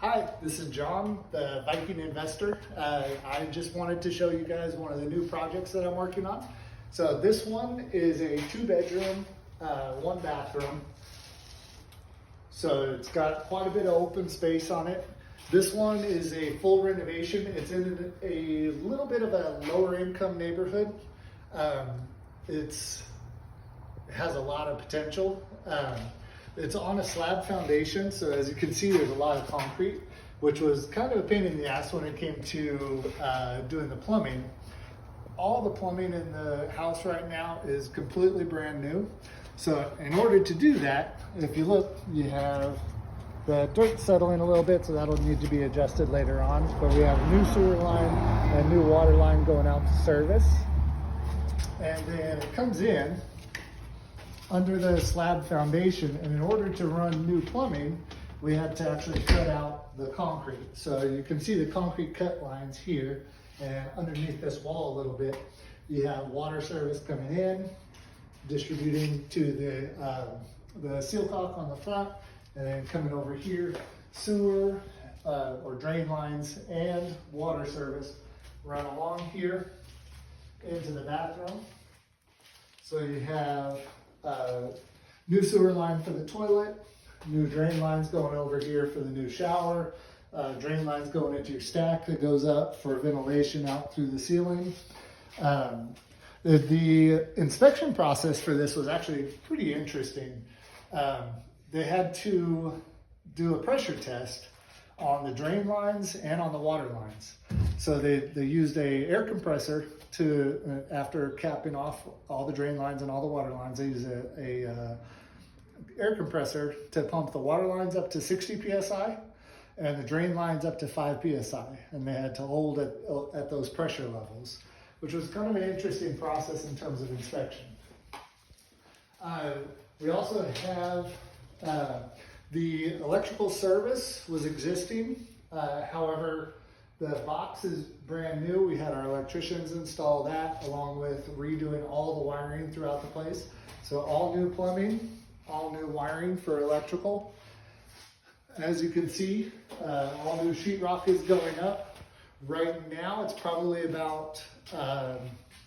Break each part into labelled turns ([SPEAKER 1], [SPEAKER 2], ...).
[SPEAKER 1] Hi, this is John, the Viking investor. I just wanted to show you guys one of the new projects that I'm working on. So this one is a 2-bedroom, 1-bathroom. So it's got quite a bit of open space on it. This one is a full renovation. It's in a little bit of a lower income neighborhood. It has a lot of potential. It's on a slab foundation, so as you can see, there's a lot of concrete, which was kind of a pain in the ass when it came to doing the plumbing. All the plumbing in the house right now is completely brand new. So in order to do that, if you look, you have the dirt settling a little bit, so that'll need to be adjusted later on. But we have a new sewer line and new water line going out to service. And then it comes in under the slab foundation, and in order to run new plumbing, we had to actually cut out the concrete. So you can see the concrete cut lines here, and underneath this wall a little bit, you have water service coming in, distributing to the seal caulk on the front, and then coming over here, sewer or drain lines and water service run along here into the bathroom. So you have new sewer line for the toilet, new drain lines going over here for the new shower, drain lines going into your stack that goes up for ventilation out through the ceiling. The inspection process for this was actually pretty interesting. They had to do a pressure test on the drain lines and on the water lines. So they used a air compressor to, after capping off all the drain lines and all the water lines, they used a air compressor to pump the water lines up to 60 PSI and the drain lines up to 5 PSI. And they had to hold at those pressure levels, which was kind of an interesting process in terms of inspection. We also have the electrical service was existing. However, the box is brand new. We had our electricians install that along with redoing all the wiring throughout the place. So all new plumbing, all new wiring for electrical. As you can see, all new sheetrock is going up. Right now, it's probably about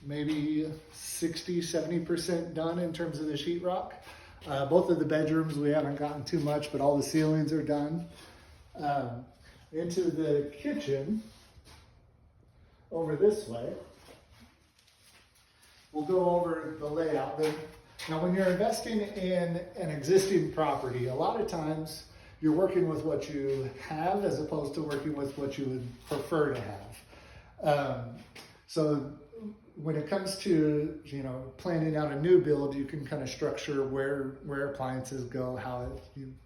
[SPEAKER 1] maybe 60–70% done in terms of the sheetrock. Both of the bedrooms, we haven't gotten too much, but all the ceilings are done. Into the kitchen, over this way, we'll go over the layout. Now, when you're investing in an existing property, a lot of times you're working with what you have as opposed to working with what you would prefer to have. So when it comes to planning out a new build, you can kind of structure where appliances go,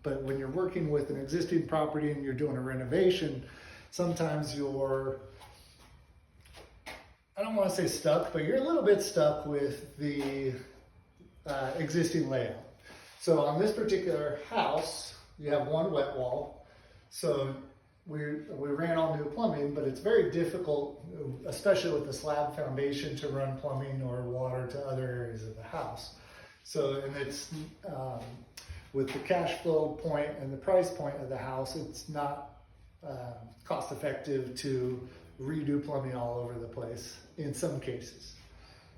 [SPEAKER 1] but when you're working with an existing property and you're doing a renovation, sometimes you're, I don't want to say stuck, but you're a little bit stuck with the existing layout. So on this particular house, you have one wet wall. So we ran all new plumbing, but it's very difficult, especially with the slab foundation, to run plumbing or water to other areas of the house. So, and it's, with the cash flow point and the price point of the house, it's not cost effective to redo plumbing all over the place in some cases.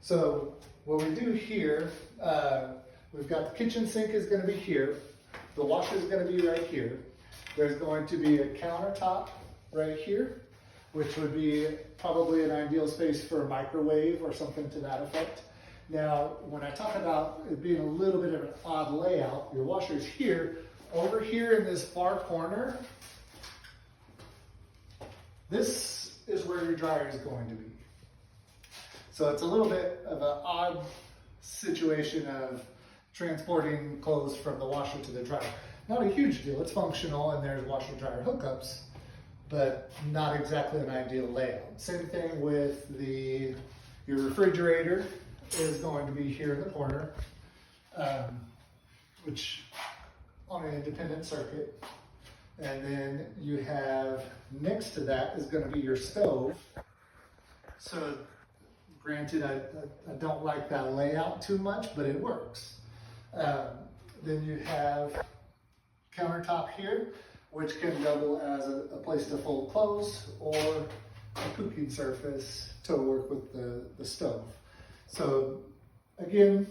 [SPEAKER 1] So what we do here, we've got the kitchen sink is going to be here. The washer is going to be right here. There's going to be a countertop right here, which would be probably an ideal space for a microwave or something to that effect. Now, when I talk about it being a little bit of an odd layout, your washer's here. Over here in this far corner, this is where your dryer is going to be. So it's a little bit of an odd situation of transporting clothes from the washer to the dryer. Not a huge deal, it's functional and there's washer dryer hookups, but not exactly an ideal layout. Same thing with your refrigerator is going to be here in the corner, which on an independent circuit. And then you have next to that is going to be your stove. So granted, I don't like that layout too much, but it works. Then you have countertop here. which can double as a place to fold clothes or a cooking surface to work with the stove. So again,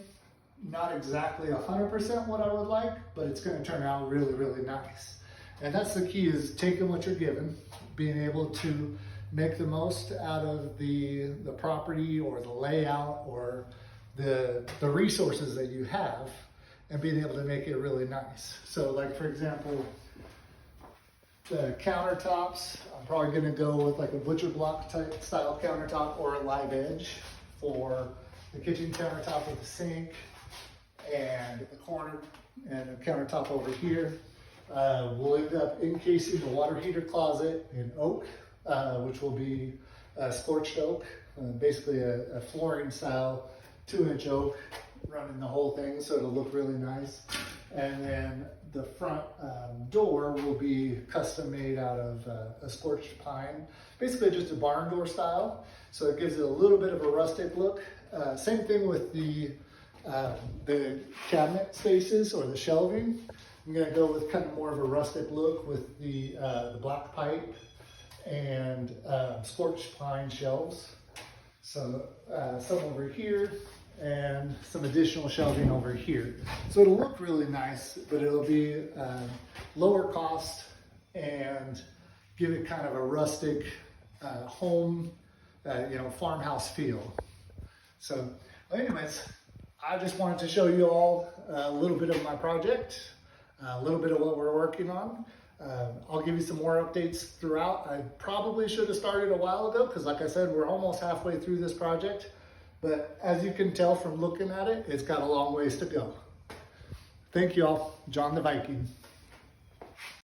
[SPEAKER 1] not exactly 100% what I would like, but it's going to turn out really, really nice. And that's the key, is taking what you're given, being able to make the most out of the property or the layout or the resources that you have, and being able to make it really nice. So like, for example, the countertops, I'm probably gonna go with like a butcher block type style countertop or a live edge for the kitchen countertop with the sink and the corner and a countertop over here. We'll end up encasing the water heater closet in oak, which will be scorched oak, basically a flooring style 2-inch oak running the whole thing, so it'll look really nice. And then the front door will be custom made out of a scorched pine, basically just a barn door style, so it gives it a little bit of a rustic look. Same thing with the cabinet spaces or the shelving. I'm gonna go with kind of more of a rustic look with the black pipe and scorched pine shelves. So some over here and some additional shelving over here. So it'll look really nice, but it'll be lower cost and give it kind of a rustic home, farmhouse feel. So anyways, I just wanted to show you all a little bit of my project, a little bit of what we're working on. I'll give you some more updates throughout. I probably should have started a while ago because, like I said, we're almost halfway through this project. But as you can tell from looking at it, it's got a long ways to go. Thank you all. John the Viking.